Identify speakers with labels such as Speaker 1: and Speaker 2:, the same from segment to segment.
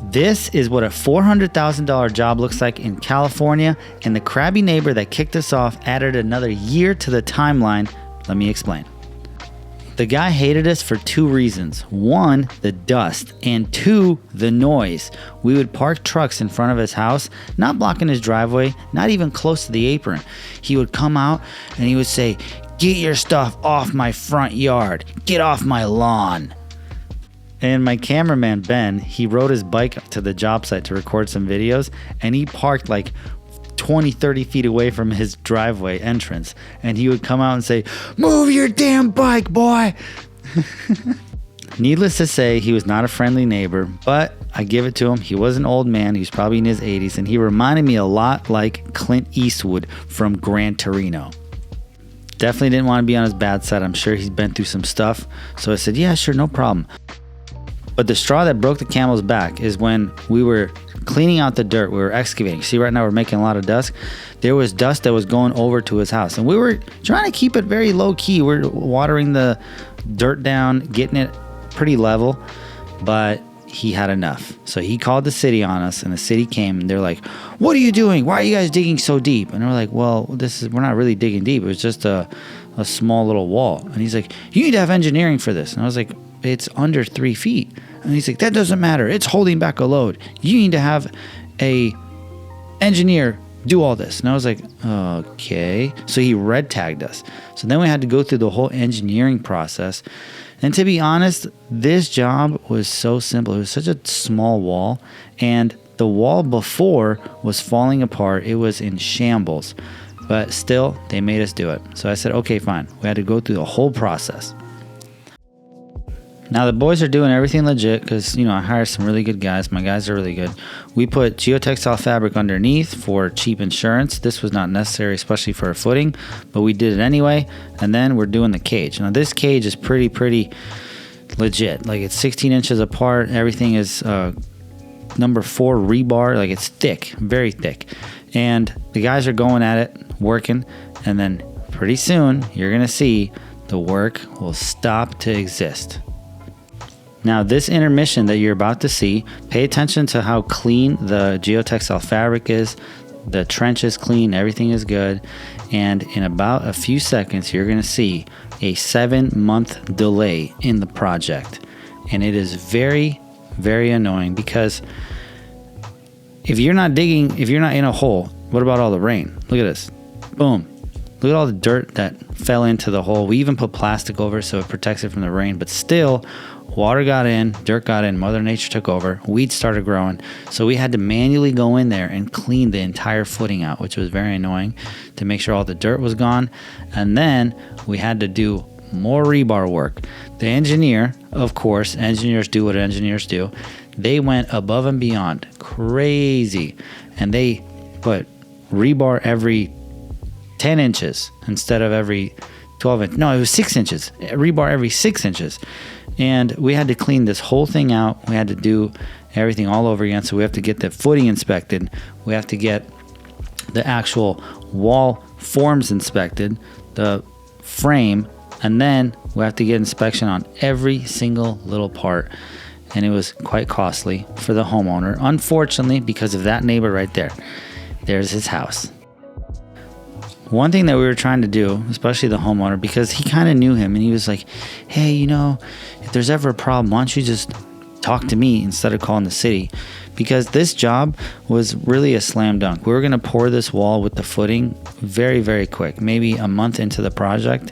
Speaker 1: This is what a $400,000 job looks like in California, and the crabby neighbor that kicked us off added another year to the timeline. Let me explain. The guy hated us for two reasons. One, the dust, and two, the noise. We would park trucks in front of his house, not blocking his driveway, not even close to the apron. He would come out and he would say, "Get your stuff off my front yard. Get off my lawn." And my cameraman, Ben, he rode his bike up to the job site to record some videos, and he parked like 20, 30 feet away from his driveway entrance. And he would come out and say, "Move your damn bike, boy." Needless to say, he was not a friendly neighbor, but I give it to him. He was an old man. He was probably in his 80s, and he reminded me a lot like Clint Eastwood from Gran Torino. Definitely didn't want to be on his bad side. I'm sure he's been through some stuff. So I said, "Yeah, sure, no problem." But the straw that broke the camel's back is when we were cleaning out the dirt. We were excavating. See, right now we're making a lot of dust. There was dust that was going over to his house, and we were trying to keep it very low key. We're watering the dirt down, getting it pretty level, but he had enough. So he called the city on us, and the city came, and they're like, "What are you doing? Why are you guys digging so deep?" And we're like, "Well, we're not really digging deep. It was just a small little wall." And he's like, "You need to have engineering for this." And I was like, "It's under 3 feet." And he's like, "That doesn't matter. It's holding back a load. You need to have a engineer do all this." And I was like, "Okay." So he red tagged us. So then we had to go through the whole engineering process. And to be honest, this job was so simple. It was such a small wall, and the wall before was falling apart. It was in shambles, but still they made us do it. So I said, "Okay, fine." We had to go through the whole process. Now the boys are doing everything legit because, I hired some really good guys. My guys are really good. We put geotextile fabric underneath for cheap insurance. This was not necessary, especially for a footing, but we did it anyway. And then we're doing the cage. Now this cage is pretty legit. Like, it's 16 inches apart. Everything is number 4 rebar. Like, it's thick, very thick. And the guys are going at it, working. And then pretty soon you're going to see the work will stop to exist. Now, this intermission that you're about to see, pay attention to how clean the geotextile fabric is. The trench is clean, everything is good. And in about a few seconds, you're going to see a 7-month delay in the project. And it is very, very annoying because if you're not in a hole, what about all the rain? Look at this. Boom. Look at all the dirt that fell into the hole. We even put plastic over it so it protects it from the rain, but still, water got in, dirt got in, Mother Nature took over, weeds started growing. So we had to manually go in there and clean the entire footing out, which was very annoying, to make sure all the dirt was gone. And then we had to do more rebar work. The engineer, of course, engineers do what engineers do. They went above and beyond, crazy. And they put rebar every 10 inches instead of every 12 inches. No, it was 6 inches. Rebar every 6 inches. And we had to clean this whole thing out. We had to do everything all over again. So we have to get the footing inspected. We have to get the actual wall forms inspected, the frame, and then we have to get inspection on every single little part. And it was quite costly for the homeowner, unfortunately, because of that neighbor right there. There's his house. One thing that we were trying to do, especially the homeowner, because he kind of knew him, and he was like, "Hey, if there's ever a problem, why don't you just talk to me instead of calling the city?" Because this job was really a slam dunk. We were going to pour this wall with the footing very, very quick, maybe a month into the project.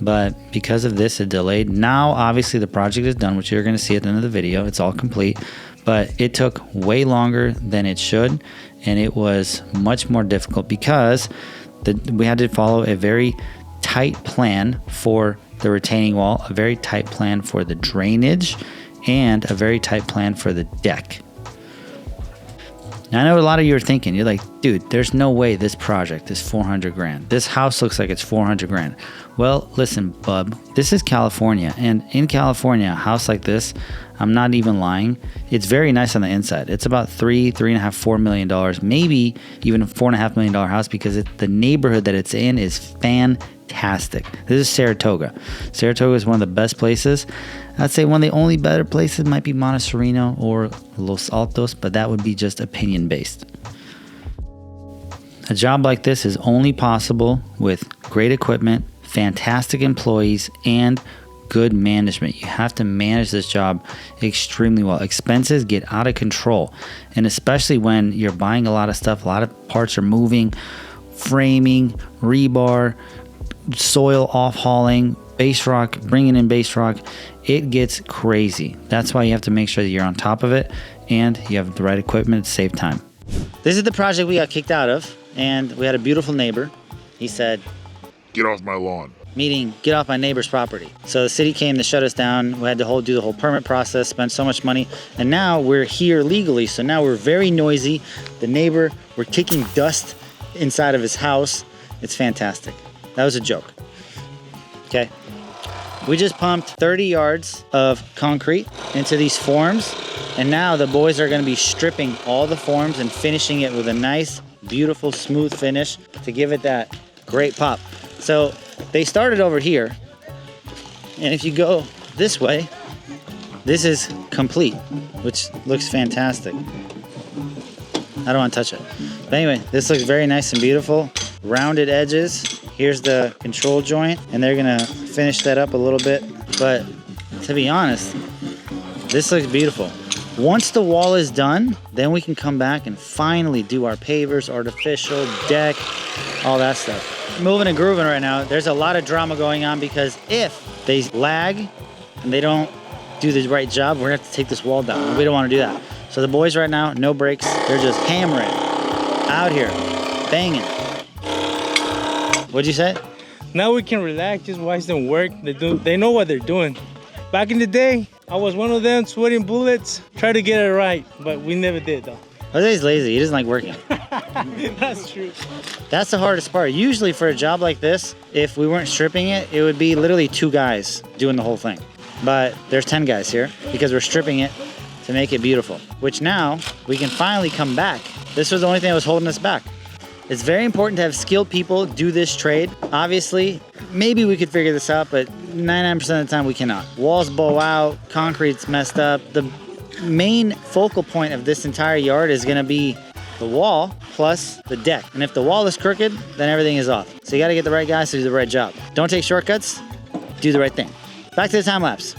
Speaker 1: But because of this, it delayed. Now, obviously, the project is done, which you're going to see at the end of the video. It's all complete. But it took way longer than it should, and it was much more difficult because we had to follow a very tight plan for the retaining wall, a very tight plan for the drainage, and a very tight plan for the deck. Now, I know a lot of you are thinking, you're like, "Dude, there's no way this project is $400 grand. This house looks like it's $400 grand. Well, listen, bub, this is California. And in California, a house like this, I'm not even lying, it's very nice on the inside. It's about $3.5, $4 million, maybe even a $4.5 million house because the neighborhood that it's in is fantastic. This is Saratoga. Saratoga is one of the best places. I'd say one of the only better places might be Montessorino or Los Altos, but that would be just opinion based. A job like this is only possible with great equipment, fantastic employees, and good management. You have to manage this job extremely well. Expenses get out of control, and especially when you're buying a lot of stuff, a lot of parts are moving, framing, rebar, soil off-hauling, base rock, bringing in base rock, it gets crazy. That's why you have to make sure that you're on top of it and you have the right equipment to save time. This is the project we got kicked out of, and we had a beautiful neighbor. He said,
Speaker 2: "Get off my lawn."
Speaker 1: Meaning, get off my neighbor's property. So the city came to shut us down. We had to do the whole permit process, spend so much money, and now we're here legally. So now we're very noisy. The neighbor, we're kicking dust inside of his house. It's fantastic. That was a joke. Okay. We just pumped 30 yards of concrete into these forms, and now the boys are gonna be stripping all the forms and finishing it with a nice, beautiful, smooth finish to give it that great pop. So they started over here, and if you go this way, this is complete, which looks fantastic. I don't want to touch it. But anyway, this looks very nice and beautiful. Rounded edges. Here's the control joint, and they're gonna finish that up a little bit. But to be honest, this looks beautiful. Once the wall is done, then we can come back and finally do our pavers, artificial, deck, all that stuff. Moving and grooving right now. There's a lot of drama going on because if they lag and they don't do the right job, we're gonna have to take this wall down. We don't wanna do that. So the boys right now, no breaks. They're just hammering out here, banging. What'd you say?
Speaker 3: Now we can relax, just watch them work. They know what they're doing. Back in the day, I was one of them sweating bullets, try to get it right, but we never did though.
Speaker 1: Jose's lazy, he doesn't like working.
Speaker 3: That's true.
Speaker 1: That's the hardest part. Usually for a job like this, if we weren't stripping it, it would be literally 2 guys doing the whole thing. But there's 10 guys here because we're stripping it to make it beautiful, which now we can finally come back. This was the only thing that was holding us back. It's very important to have skilled people do this trade. Obviously, maybe we could figure this out, but 99% of the time we cannot. Walls bow out, concrete's messed up. The main focal point of this entire yard is gonna be the wall plus the deck. And if the wall is crooked, then everything is off. So you gotta get the right guys to do the right job. Don't take shortcuts, do the right thing. Back to the time lapse.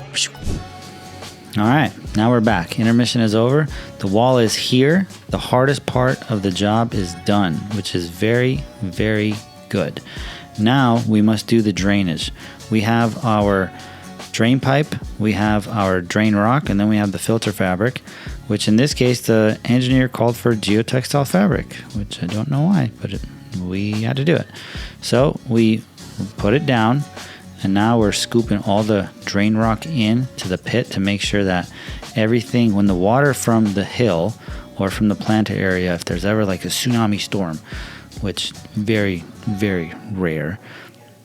Speaker 1: All right, now we're back. Intermission is over. The wall is here. The hardest part of the job is done, which is very, very good. Now we must do the drainage. We have our drain pipe, we have our drain rock, and then we have the filter fabric, which in this case, the engineer called for geotextile fabric, which I don't know why, but we had to do it. So we put it down, and now we're scooping all the drain rock in to the pit to make sure that everything, when the water from the hill or from the planter area, if there's ever like a tsunami storm, which very, very rare,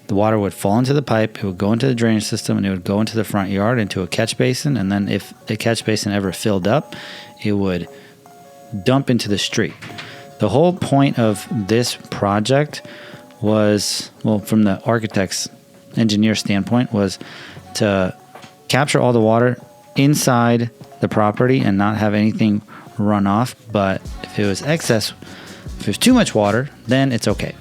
Speaker 1: the water would fall into the pipe, it would go into the drainage system, and it would go into the front yard, into a catch basin, and then if the catch basin ever filled up, it would dump into the street. The whole point of this project was, well, from the architect's engineer standpoint, was to capture all the water inside the property and not have anything run off. But if it was excess, if there's too much water, then it's okay.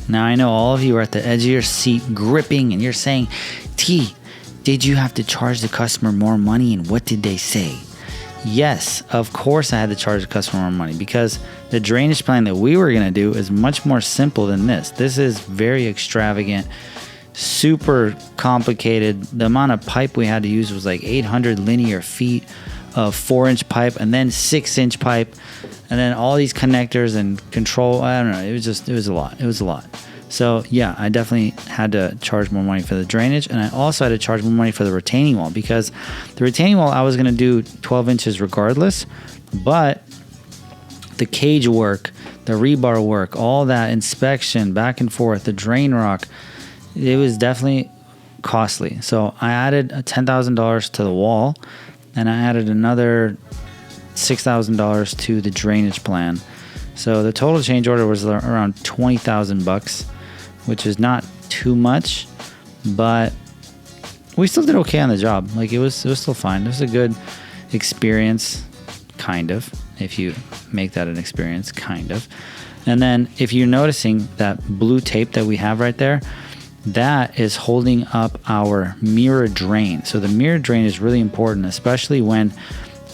Speaker 1: Now I know all of you are at the edge of your seat gripping and you're saying, T, did you have to charge the customer more money, and what did they say? Yes, of course I had to charge the customer more money because the drainage plan that we were going to do is much more simple than this. This is very extravagant, super complicated. The amount of pipe we had to use was like 800 linear feet of 4-inch pipe, and then 6-inch pipe, and then all these connectors and control. I don't know. It was a lot. It was a lot. So yeah, I definitely had to charge more money for the drainage, and I also had to charge more money for the retaining wall because the retaining wall I was going to do 12 inches regardless, but the cage work, the rebar work, all that inspection back and forth, the drain rock, it was definitely costly. So I added $10,000 to the wall, and I added another $6,000 to the drainage plan. So the total change order was around $20,000, which is not too much, but we still did okay on the job. Like it was still fine. It was a good experience, kind of, if you make that an experience, kind of. And then if you're noticing that blue tape that we have right there, that is holding up our mirror drain. So the mirror drain is really important, especially when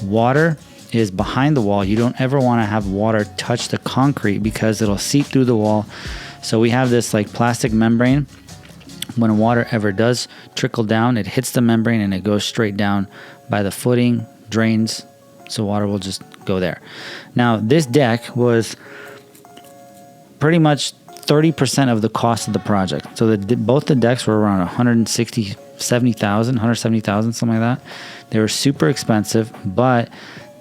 Speaker 1: water is behind the wall. You don't ever want to have water touch the concrete because it'll seep through the wall. So we have this like plastic membrane. When water ever does trickle down, it hits the membrane and it goes straight down by the footing, drains, so water will just go there. Now this deck was pretty much 30% of the cost of the project. So both the decks were around 170,000, something like that. They were super expensive, but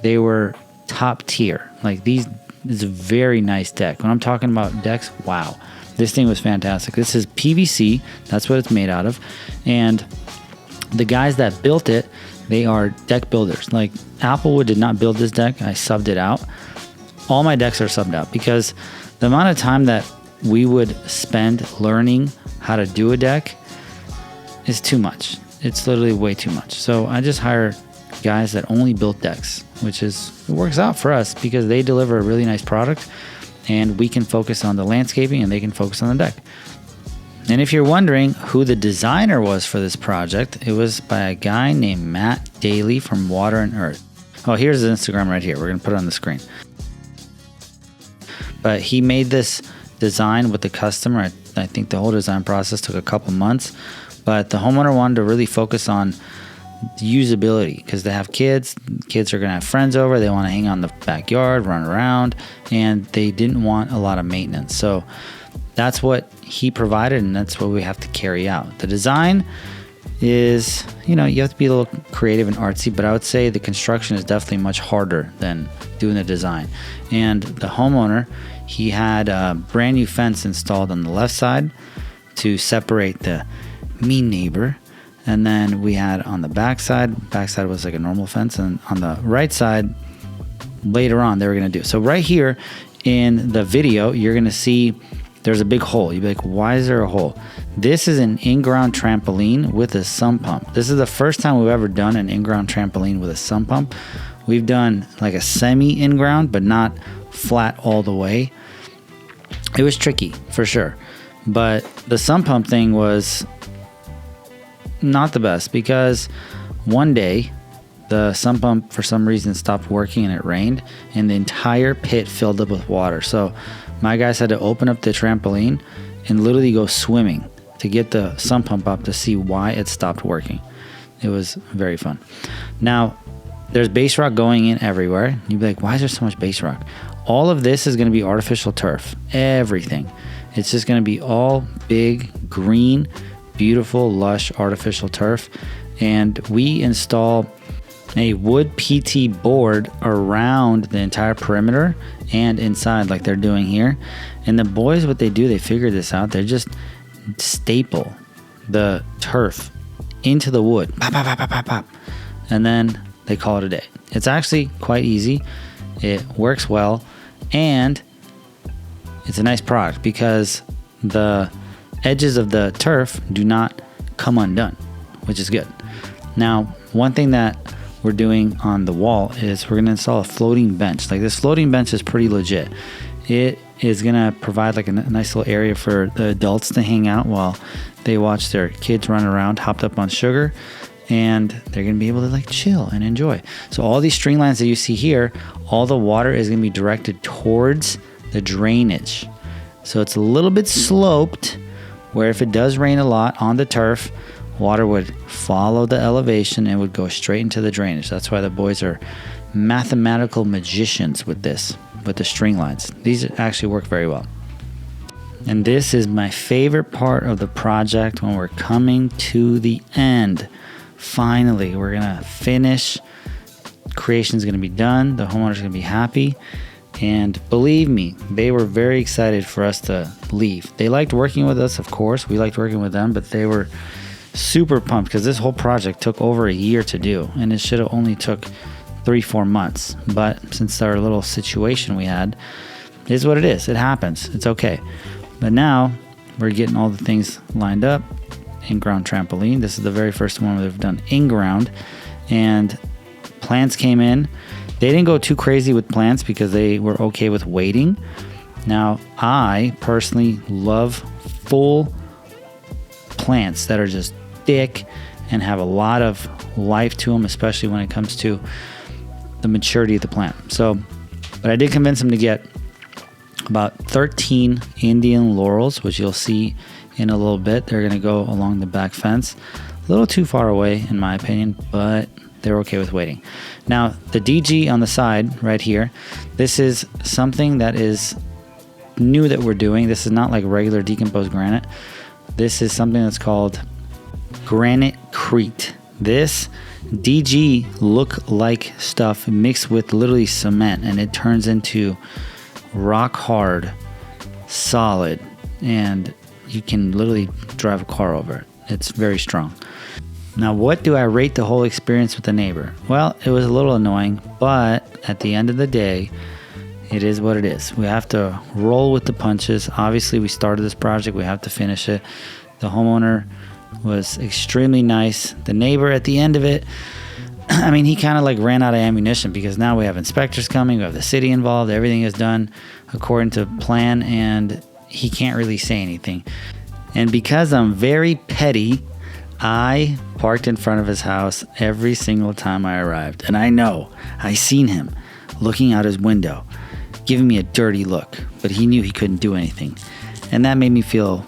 Speaker 1: they were top tier. Like this is a very nice deck. When I'm talking about decks, wow, this thing was fantastic. This is PVC. That's what it's made out of. And the guys that built it, they are deck builders. Like Applewood did not build this deck. I subbed it out. All my decks are subbed out because the amount of time that we would spend learning how to do a deck is too much. It's literally way too much. So I just hire guys that only build decks, which is, it works out for us because they deliver a really nice product and we can focus on the landscaping and they can focus on the deck. And if you're wondering who the designer was for this project, it was by a guy named Matt Daly from Water and Earth. Oh, here's his Instagram right here. We're going to put it on the screen. But he made this design with the customer. I think the whole design process took a couple months, but the homeowner wanted to really focus on usability because they have kids. Kids are going to have friends over. They want to hang out in the backyard, run around, and they didn't want a lot of maintenance. So that's what he provided, and that's what we have to carry out. The design is, you have to be a little creative and artsy, but I would say the construction is definitely much harder than doing the design. And the homeowner, he had a brand new fence installed on the left side to separate the mean neighbor. And then we had on the backside was like a normal fence. And on the right side, later on, they were going to do. So right here in the video, you're going to see there's a big hole. You'd be like, why is there a hole? This is an in-ground trampoline with a sump pump. This is the first time we've ever done an in-ground trampoline with a sump pump. We've done like a semi in-ground, but not flat all the way. It was tricky for sure. But the sump pump thing was not the best because one day the sump pump for some reason stopped working and it rained and the entire pit filled up with water. So my guys had to open up the trampoline and literally go swimming to get the sump pump up to see why it stopped working. It was very fun. Now, there's base rock going in everywhere. You'd be like, why is there so much base rock? All of this is going to be artificial turf. Everything. It's just going to be all big, green, beautiful, lush, artificial turf. And we install a wood PT board around the entire perimeter and inside like they're doing here. And the boys, what they do, they figured this out. They just staple the turf into the wood. Pop, pop, pop, pop, pop, pop. And then they call it a day. It's actually quite easy. It works well. And it's a nice product because the edges of the turf do not come undone, which is good. Now, one thing that we're doing on the wall is we're going to install a floating bench. Like this floating bench is pretty legit. It is going to provide like a nice little area for the adults to hang out while they watch their kids run around hopped up on sugar, and they're going to be able to like chill and enjoy. So all these string lines that you see here, all the water is going to be directed towards the drainage. So it's a little bit sloped where if it does rain a lot on the turf, water would follow the elevation and would go straight into the drainage. That's why the boys are mathematical magicians with this, with the string lines. These actually work very well. And this is my favorite part of the project when we're coming to the end. Finally, we're going to finish. Creation's going to be done. The homeowner's going to be happy. And believe me, they were very excited for us to leave. They liked working with us, of course. We liked working with them, but they were super pumped because this whole project took over a year to do, and it should have only took 3-4 months. But since our little situation we had, it is what it is. It happens. It's okay. But now we're getting all the things lined up. In-ground trampoline. This is the very first one we've done in-ground. And plants came in. They didn't go too crazy with plants because they were okay with waiting. Now, I personally love full plants that are just thick and have a lot of life to them, especially when it comes to the maturity of the plant. So, but I did convince them to get about 13 Indian laurels, which you'll see in a little bit. They're going to go along the back fence. A little too far away, in my opinion, but they're okay with waiting. Now, the DG on the side right here, this is something that is new that we're doing. This is not like regular decomposed granite. This is something that's called granite-crete. This DG look-like stuff mixed with literally cement, and it turns into rock hard, solid, and you can literally drive a car over it. It's very strong. Now, what do I rate the whole experience with the neighbor? Well, it was a little annoying, but at the end of the day, it is what it is. We have to roll with the punches. Obviously, we started this project. We have to finish it. The homeowner was extremely nice. The neighbor at the end of it, I mean, he kind of like ran out of ammunition because now we have inspectors coming. We have the city involved. Everything is done according to plan, and he can't really say anything. And because I'm very petty, I parked in front of his house every single time I arrived. And I seen him looking out his window, giving me a dirty look, but he knew he couldn't do anything. And that made me feel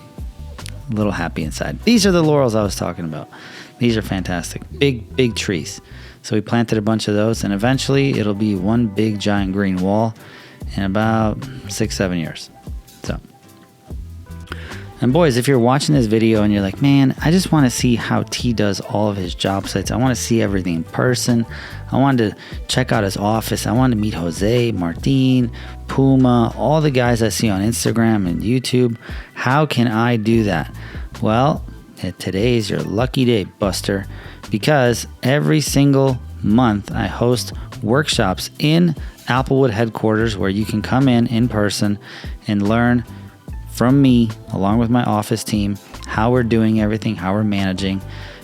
Speaker 1: a little happy inside. These are the laurels I was talking about. These are fantastic. Big, big trees. So we planted a bunch of those, and eventually it'll be one big giant green wall in about 6-7 years. So, and boys, if you're watching this video and you're like, man, I just want to see how T does all of his job sites. I want to see everything in person. I wanted to check out his office. I wanted to meet Jose, Martin, Puma, all the guys I see on Instagram and YouTube. How can I do that? Well, today is your lucky day, Buster, because every single month I host workshops in Applewood headquarters where you can come in person and learn from me along with my office team how we're doing everything, how we're managing,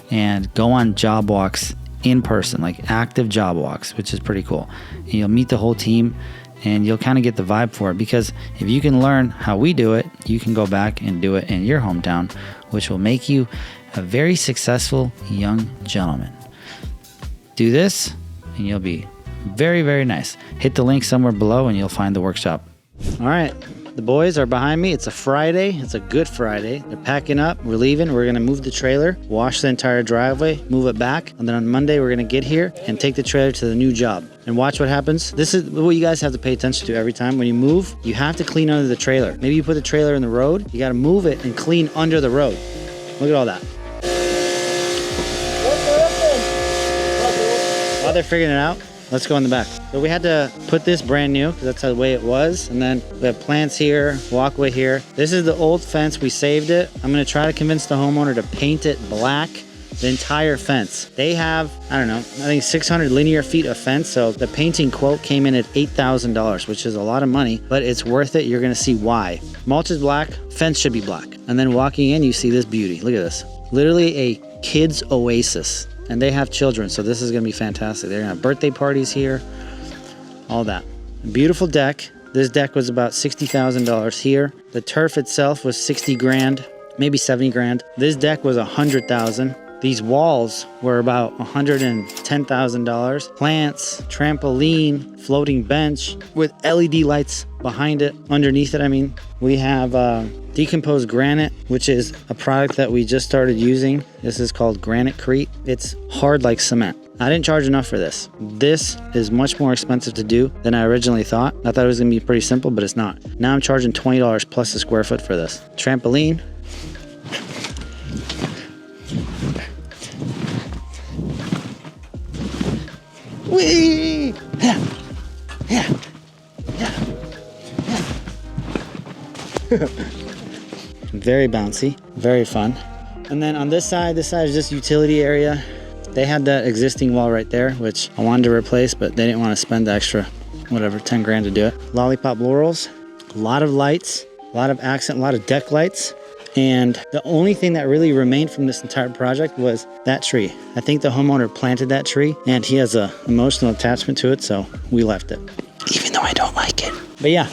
Speaker 1: and go on job walks in person, like active job walks, which is pretty cool. And you'll meet the whole team and you'll kind of get the vibe for it, because if you can learn how we do it, you can go back and do it in your hometown, which will make you a very successful young gentleman. Do this and you'll be very, very nice. Hit the link somewhere below and you'll find the workshop. All right. The boys are behind me. It's a Friday. It's a good Friday. They're packing up. We're leaving. We're going to move the trailer, wash the entire driveway, move it back. And then on Monday, we're going to get here and take the trailer to the new job. And watch what happens. This is what you guys have to pay attention to every time. When you move, you have to clean under the trailer. Maybe you put the trailer in the road. You got to move it and clean under the road. Look at all that. While they're figuring it out, let's go in the back. So we had to put this brand new because that's the way it was. And then we have plants here, walkway here. This is the old fence. We saved it. I'm going to try to convince the homeowner to paint it black, the entire fence. They have, I don't know, I think 600 linear feet of fence. So the painting quote came in at $8,000, which is a lot of money, but it's worth it. You're going to see why. Mulch is black, fence should be black. And then walking in, you see this beauty. Look at this. Literally a kid's oasis. And they have children, so this is going to be fantastic. They're going to have birthday parties here, all that. Beautiful deck. This deck was about $60,000 here. The turf itself was 60 grand, maybe 70 grand. This deck was 100,000. These walls were about $110,000. Plants, trampoline, floating bench with LED lights behind it, underneath it, I mean. We have decomposed granite, which is a product that we just started using. This is called granite-crete. It's hard like cement. I didn't charge enough for this. This is much more expensive to do than I originally thought. I thought it was gonna be pretty simple, but it's not. Now I'm charging $20 plus a square foot for this. Trampoline. Whee! Yeah. Yeah. Yeah. Very bouncy, very fun. And then on this side is just utility area. They had that existing wall right there, which I wanted to replace, but they didn't want to spend the extra, whatever, 10 grand to do it. Lollipop laurels, a lot of lights, a lot of accent, a lot of deck lights. And the only thing that really remained from this entire project was that tree. I think the homeowner planted that tree and he has an emotional attachment to it, so we left it. Even though I don't like it. But yeah.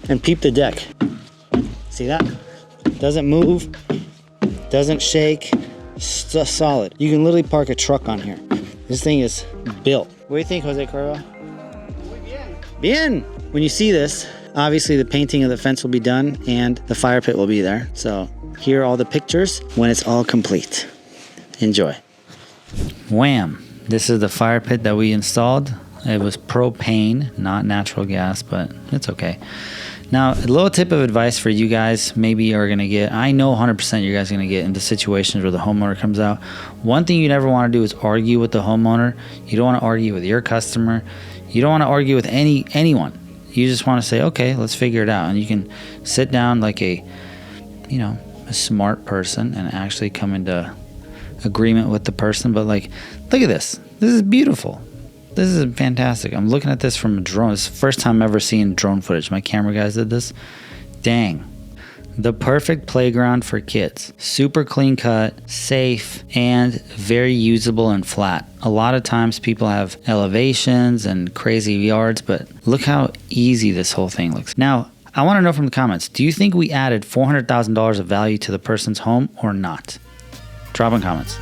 Speaker 1: And peep the deck. See that? Doesn't move, doesn't shake, it's solid. You can literally park a truck on here. This thing is built. What do you think, Jose Cuervo? Bien! When you see this, obviously the painting of the fence will be done and the fire pit will be there. So here are all the pictures when it's all complete. Enjoy. Wham! This is the fire pit that we installed. It was propane, not natural gas, but it's okay. Now, a little tip of advice for you guys maybe are going to get, I know 100% you guys are going to get into situations where the homeowner comes out. One thing you never want to do is argue with the homeowner. You don't want to argue with your customer. You don't want to argue with anyone. You just want to say, okay, let's figure it out. And you can sit down like a smart person and actually come into agreement with the person. But like, look at this. This is beautiful. This is fantastic. I'm looking at this from a drone. It's the first time I've ever seen drone footage. My camera guys did this. Dang. The perfect playground for kids. Super clean cut, safe, and very usable and flat. A lot of times people have elevations and crazy yards, but look how easy this whole thing looks. Now, I want to know from the comments, do you think we added $400,000 of value to the person's home or not? Drop in comments.